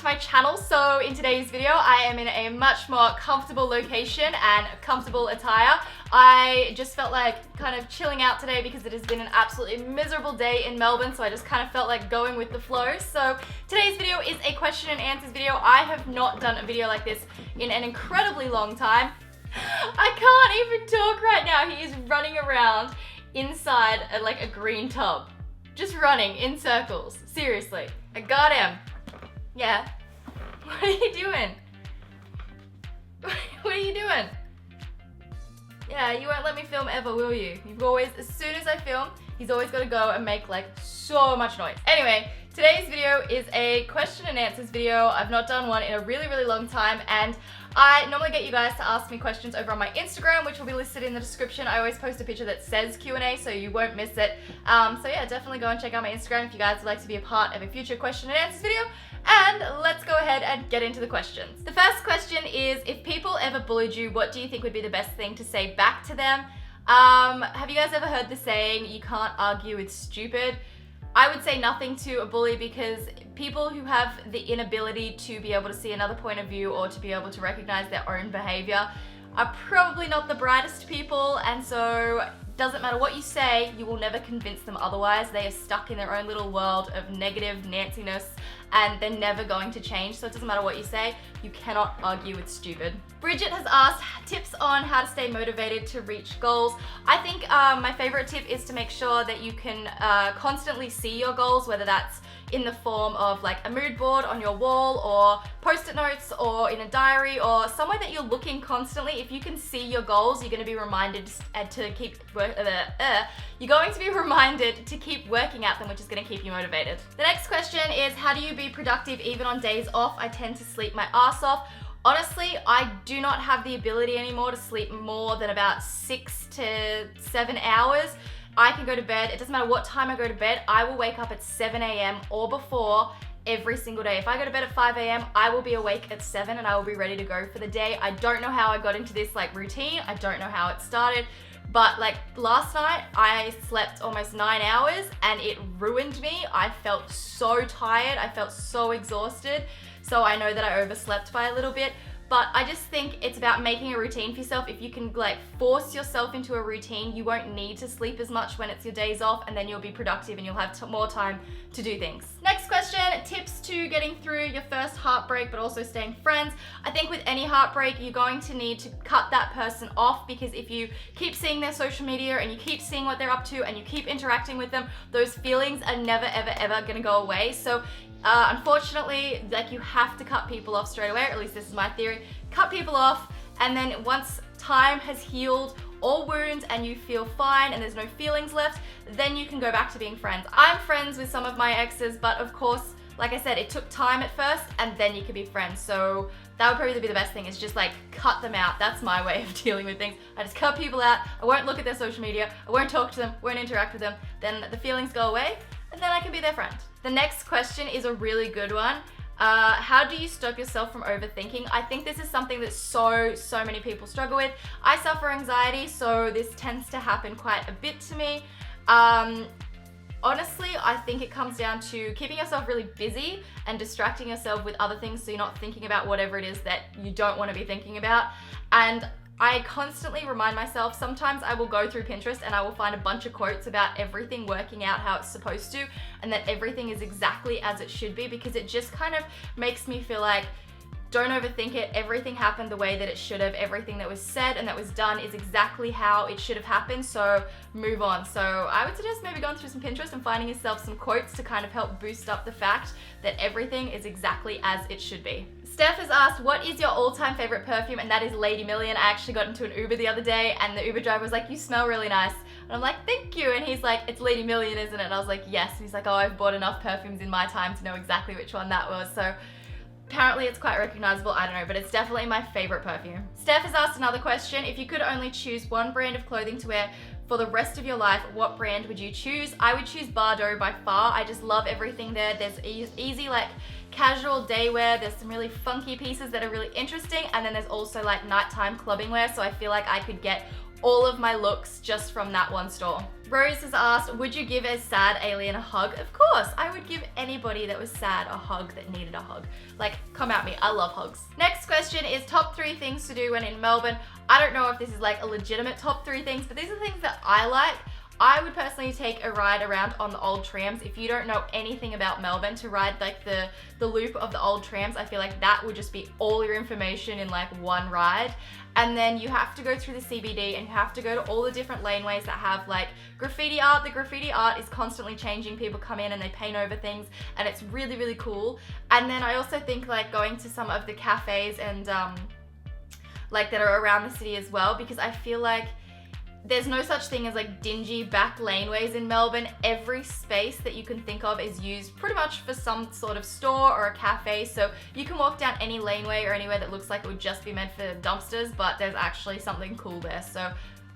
my channel. So in today's video, I am in a much more comfortable location and comfortable attire. I just felt like kind of chilling out today because it has been an absolutely miserable day in Melbourne, so I just kind of felt like going with the flow. So today's video is a question and answers video. I have not done a video like this in an incredibly long time. I can't even talk right now. He is running around inside like a green tub. Just running in circles. Seriously. I got him. Yeah. What are you doing? What are you doing? Yeah, you won't let me film ever, will you? You've always, as soon as I film, he's always got to go and make like so much noise. Anyway, today's video is a question and answers video. I've not done one in a really, really long time, and I normally get you guys to ask me questions over on my Instagram, which will be listed in the description. I always post a picture that says Q&A, so you won't miss it. So yeah, definitely go and check out my Instagram if you guys would like to be a part of a future question and answers video. And let's go ahead and get into the questions. The first question is, if people ever bullied you, what do you think would be the best thing to say back to them? Have you guys ever heard the saying, you can't argue with stupid? I would say nothing to a bully, because people who have the inability to be able to see another point of view or to be able to recognize their own behavior are probably not the brightest people, and so doesn't matter what you say, you will never convince them otherwise. They are stuck in their own little world of negative Nanciness, and they're never going to change, so it doesn't matter what you say, you cannot argue with stupid. Bridget has asked tips on how to stay motivated to reach goals. I think my favorite tip is to make sure that you can constantly see your goals, whether that's in the form of like a mood board on your wall, or post-it notes, or in a diary, or somewhere that you're looking constantly. If you can see your goals, you're going to be reminded to keep working at them, which is going to keep you motivated. The next question is, how do you be productive even on days off? I tend to sleep my ass off. Honestly, I do not have the ability anymore to sleep more than about 6 to 7 hours. I can go to bed, it doesn't matter what time I go to bed, I will wake up at 7 a.m. or before every single day. If I go to bed at 5 a.m., I will be awake at 7 and I will be ready to go for the day. I don't know how I got into this like routine, I don't know how it started, but like last night I slept almost 9 hours and it ruined me. I felt so tired, I felt so exhausted, so I know that I overslept by a little bit. But I just think it's about making a routine for yourself. If you can like force yourself into a routine, you won't need to sleep as much when it's your days off, and then you'll be productive and you'll have more time to do things. Next question, tips to getting through your first heartbreak but also staying friends. I think with any heartbreak, you're going to need to cut that person off, because if you keep seeing their social media and you keep seeing what they're up to and you keep interacting with them, those feelings are never, ever, ever gonna go away. So unfortunately, like, you have to cut people off straight away, or at least this is my theory. Cut people off, and then once time has healed all wounds and you feel fine and there's no feelings left, then you can go back to being friends. I'm friends with some of my exes, but of course, like I said, it took time at first and then you can be friends. So that would probably be the best thing, is just like cut them out. That's my way of dealing with things. I just cut people out. I won't look at their social media. I won't talk to them, won't interact with them. Then the feelings go away and then I can be their friend. The next question is a really good one. How do you stop yourself from overthinking? I think this is something that so many people struggle with. I suffer anxiety, so this tends to happen quite a bit to me. Honestly, I think it comes down to keeping yourself really busy and distracting yourself with other things, so you're not thinking about whatever it is that you don't want to be thinking about. And I constantly remind myself, sometimes I will go through Pinterest and I will find a bunch of quotes about everything working out how it's supposed to, and that everything is exactly as it should be, because it just kind of makes me feel like, don't overthink it. Everything happened the way that it should have. Everything that was said and that was done is exactly how it should have happened, so move on. So I would suggest maybe going through some Pinterest and finding yourself some quotes to kind of help boost up the fact that everything is exactly as it should be. Steph has asked, what is your all-time favorite perfume? And that is Lady Million. I actually got into an Uber the other day and the Uber driver was like, you smell really nice. And I'm like, thank you. And he's like, it's Lady Million, isn't it? And I was like, yes. And he's like, oh, I've bought enough perfumes in my time to know exactly which one that was. So apparently it's quite recognizable, I don't know, but it's definitely my favorite perfume. Steph has asked another question. If you could only choose one brand of clothing to wear for the rest of your life, what brand would you choose? I would choose Bardot by far. I just love everything there. There's easy like casual day wear, there's some really funky pieces that are really interesting, and then there's also like nighttime clubbing wear, so I feel like I could get all of my looks just from that one store. Rose has asked, would you give a sad alien a hug? Of course, I would give anybody that was sad a hug that needed a hug. Like, come at me, I love hugs. Next question is top 3 things to do when in Melbourne. I don't know if this is like a legitimate top 3 things, but these are things that I like. I would personally take a ride around on the old trams. If you don't know anything about Melbourne, to ride like the loop of the old trams, I feel like that would just be all your information in like one ride. And then you have to go through the CBD and you have to go to all the different laneways that have like graffiti art. The graffiti art is constantly changing. People come in and they paint over things and it's really, really cool. And then I also think like going to some of the cafes and like that are around the city as well, because I feel like there's no such thing as like dingy back laneways in Melbourne. Every space that you can think of is used pretty much for some sort of store or a cafe. So you can walk down any laneway or anywhere that looks like it would just be meant for dumpsters, but there's actually something cool there. So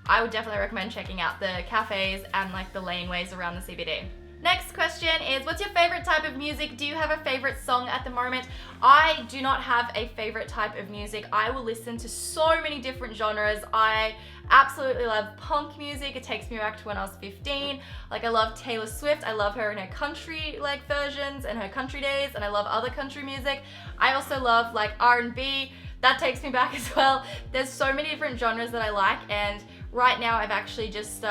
I would definitely recommend checking out the cafes and like the laneways around the CBD. Next question is, what's your favorite type of music? Do you have a favorite song at the moment? I do not have a favorite type of music. I will listen to so many different genres. I absolutely love punk music. It takes me back to when I was 15. Like, I love Taylor Swift. I love her in her country like versions and her country days, and I love other country music. I also love like R&B. That takes me back as well. There's so many different genres that I like, and right now I've actually just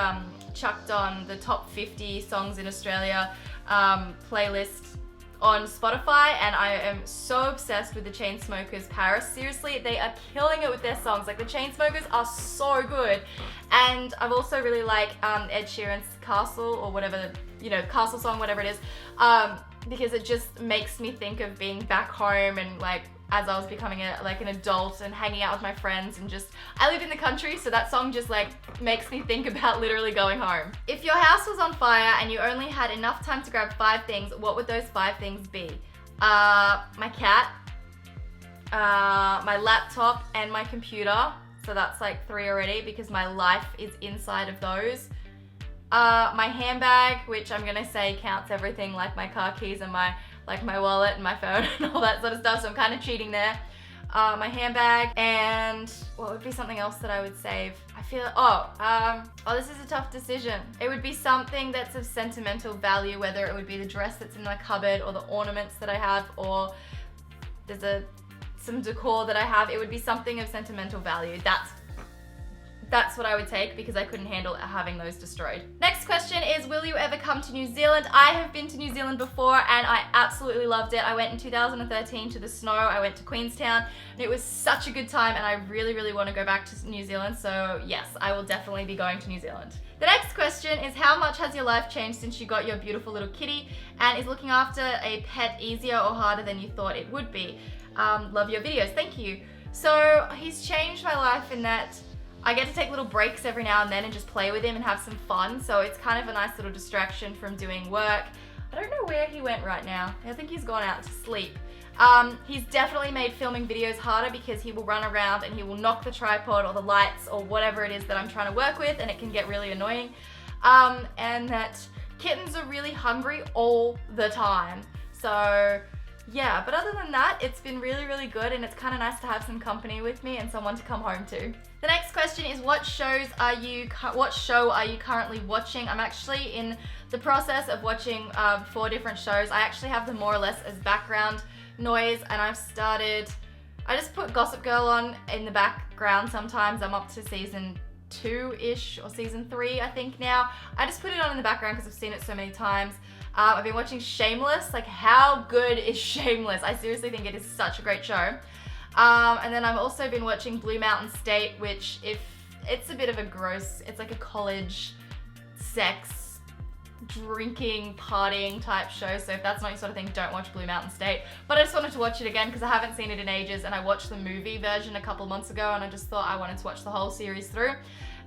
chucked on the top 50 songs in Australia playlist on Spotify, and I am so obsessed with the Chainsmokers Paris. Seriously, they are killing it with their songs. Like, the Chainsmokers are so good. And I've also really like Ed Sheeran's Castle, or whatever, you know, Castle song, whatever it is, because it just makes me think of being back home and like as I was becoming an adult and hanging out with my friends, and just, I live in the country, so that song just like makes me think about literally going home. If your house was on fire and you only had enough time to grab 5 things, what would those 5 things be? My cat, my laptop, and my computer. So that's like 3 already, because my life is inside of those. My handbag, which I'm gonna say counts everything, like my car keys and my wallet and my phone and all that sort of stuff, so I'm kind of cheating there. My handbag, and what would be something else that I would save? I feel, this is a tough decision. It would be something that's of sentimental value, whether it would be the dress that's in my cupboard or the ornaments that I have, or there's some decor that I have. It would be something of sentimental value. That's what I would take, because I couldn't handle having those destroyed. Next question is, will you ever come to New Zealand? I have been to New Zealand before and I absolutely loved it. I went in 2013 to the snow. I went to Queenstown and it was such a good time, and I really, really want to go back to New Zealand. So yes, I will definitely be going to New Zealand. The next question is, how much has your life changed since you got your beautiful little kitty? And is looking after a pet easier or harder than you thought it would be? Love your videos, thank you. So he's changed my life in that I get to take little breaks every now and then and just play with him and have some fun. So it's kind of a nice little distraction from doing work. I don't know where he went right now. I think he's gone out to sleep. He's definitely made filming videos harder, because he will run around and he will knock the tripod or the lights or whatever it is that I'm trying to work with, and it can get really annoying. And that kittens are really hungry all the time. So yeah, but other than that, it's been really, really good, and it's kind of nice to have some company with me and someone to come home to. The next question is, what show are you currently watching? I'm actually in the process of watching 4 different shows. I actually have them more or less as background noise, and I just put Gossip Girl on in the background sometimes. I'm up to season 2-ish, or season 3 I think now. I just put it on in the background because I've seen it so many times. I've been watching Shameless. Like, how good is Shameless? I seriously think it is such a great show. And then I've also been watching Blue Mountain State, which, if it's a bit of a gross, it's like a college sex, drinking, partying type show. So if that's not your sort of thing, don't watch Blue Mountain State. But I just wanted to watch it again because I haven't seen it in ages, and I watched the movie version a couple months ago, and I just thought I wanted to watch the whole series through.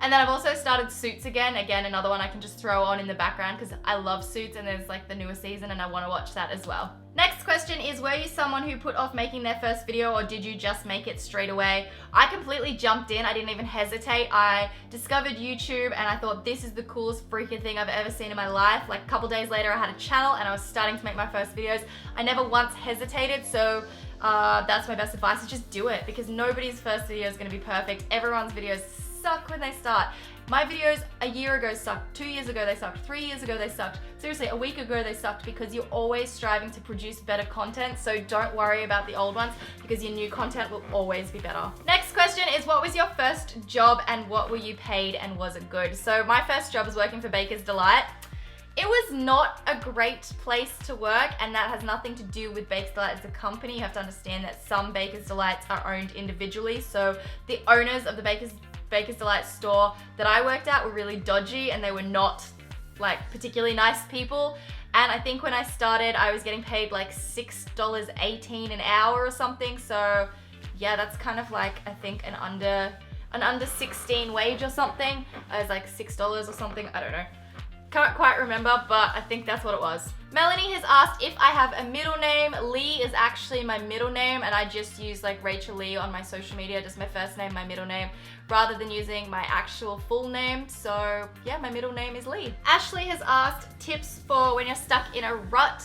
And then I've also started Suits again, another one I can just throw on in the background because I love Suits, and there's like the newer season and I want to watch that as well. Next question is, were you someone who put off making their first video, or did you just make it straight away? I completely jumped in. I didn't even hesitate. I discovered YouTube and I thought, this is the coolest freaking thing I've ever seen in my life. Like, a couple days later I had a channel and I was starting to make my first videos. I never once hesitated, so that's my best advice, is just do it, because nobody's first video is going to be perfect. Everyone's videos suck when they start. My videos a year ago sucked, 2 years ago they sucked, 3 years ago they sucked. Seriously, a week ago they sucked because you're always striving to produce better content, so don't worry about the old ones because your new content will always be better. Next question is, what was your first job and what were you paid and was it good? So my first job was working for Baker's Delight. It was not a great place to work, and that has nothing to do with Baker's Delight as a company. You have to understand that some Baker's Delights are owned individually, so the owners of the Baker's Delight store that I worked at were really dodgy and they were not like particularly nice people. And I think when I started, I was getting paid like $6.18 an hour or something. So yeah, that's kind of like, I think an under 16 wage or something. It was like $6 or something, I don't know. Can't quite remember, but I think that's what it was. Melanie has asked if I have a middle name. Lee is actually my middle name, and I just use like Rachelleea on my social media, just my first name, my middle name, rather than using my actual full name. So yeah, my middle name is Lee. Ashley has asked tips for when you're stuck in a rut.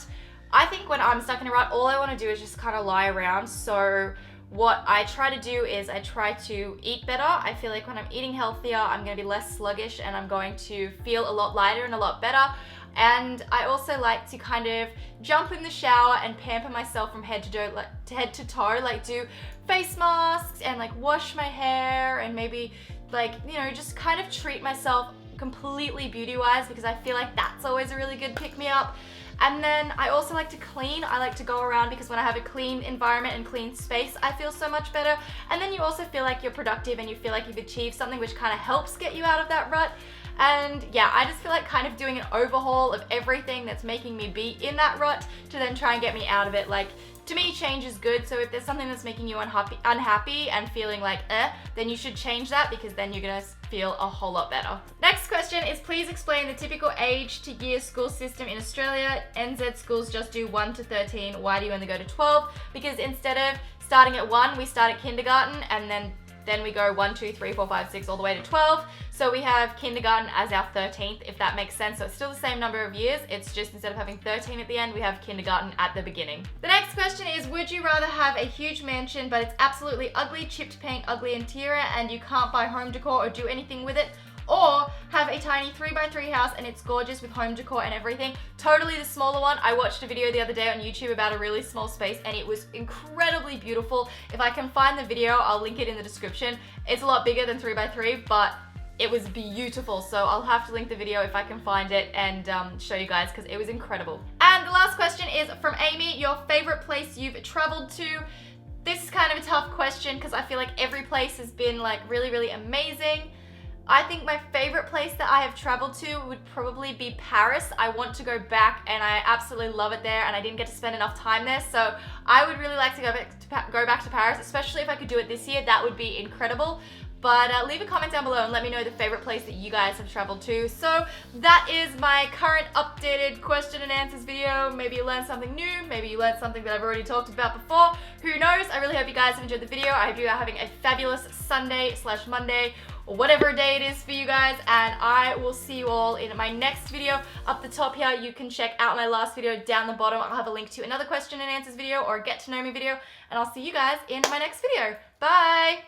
I think when I'm stuck in a rut, all I want to do is just kind of lie around. So what I try to do is I try to eat better. I feel like when I'm eating healthier, I'm going to be less sluggish and I'm going to feel a lot lighter and a lot better. And I also like to kind of jump in the shower and pamper myself from head to toe, like do face masks and like wash my hair and maybe like, you know, just kind of treat myself completely beauty-wise, because I feel like that's always a really good pick-me-up. And then I also like to clean. I like to go around because when I have a clean environment and clean space, I feel so much better. And then you also feel like you're productive and you feel like you've achieved something, which kind of helps get you out of that rut. And yeah, I just feel like kind of doing an overhaul of everything that's making me be in that rut to then try and get me out of it. Like, to me, change is good. So if there's something that's making you unhappy and feeling like then you should change that, because then you're gonna feel a whole lot better. Next question is, please explain the typical age to year school system in Australia. NZ schools just do 1 to 13. Why do you only go to 12? Because instead of starting at 1, we start at kindergarten, and then we go 1, 2, 3, 4, 5, 6 all the way to 12. So we have kindergarten as our 13th, if that makes sense. So it's still the same number of years. It's just instead of having 13 at the end, we have kindergarten at the beginning. The next question is, would you rather have a huge mansion but it's absolutely ugly, chipped paint, ugly interior, and you can't buy home decor or do anything with it, or have a tiny 3x3 house and it's gorgeous with home decor and everything? Totally the smaller one. I watched a video the other day on YouTube about a really small space and it was incredibly beautiful. If I can find the video, I'll link it in the description. It's a lot bigger than 3x3, but it was beautiful. So I'll have to link the video if I can find it and show you guys, because it was incredible. And the last question is from Amy, your favorite place you've traveled to. This is kind of a tough question because I feel like every place has been like really, really amazing. I think my favorite place that I have traveled to would probably be Paris. I want to go back and I absolutely love it there, and I didn't get to spend enough time there. So I would really like to go back to Paris, especially if I could do it this year. That would be incredible. But leave a comment down below and let me know the favorite place that you guys have traveled to. So that is my current updated question and answers video. Maybe you learned something new. Maybe you learned something that I've already talked about before. Who knows? I really hope you guys have enjoyed the video. I hope you are having a fabulous Sunday/Monday, or whatever day it is for you guys, and I will see you all in my next video. Up the top here, you can check out my last video. Down the bottom, I'll have a link to another question and answers video or a get to know me video, and I'll see you guys in my next video. Bye!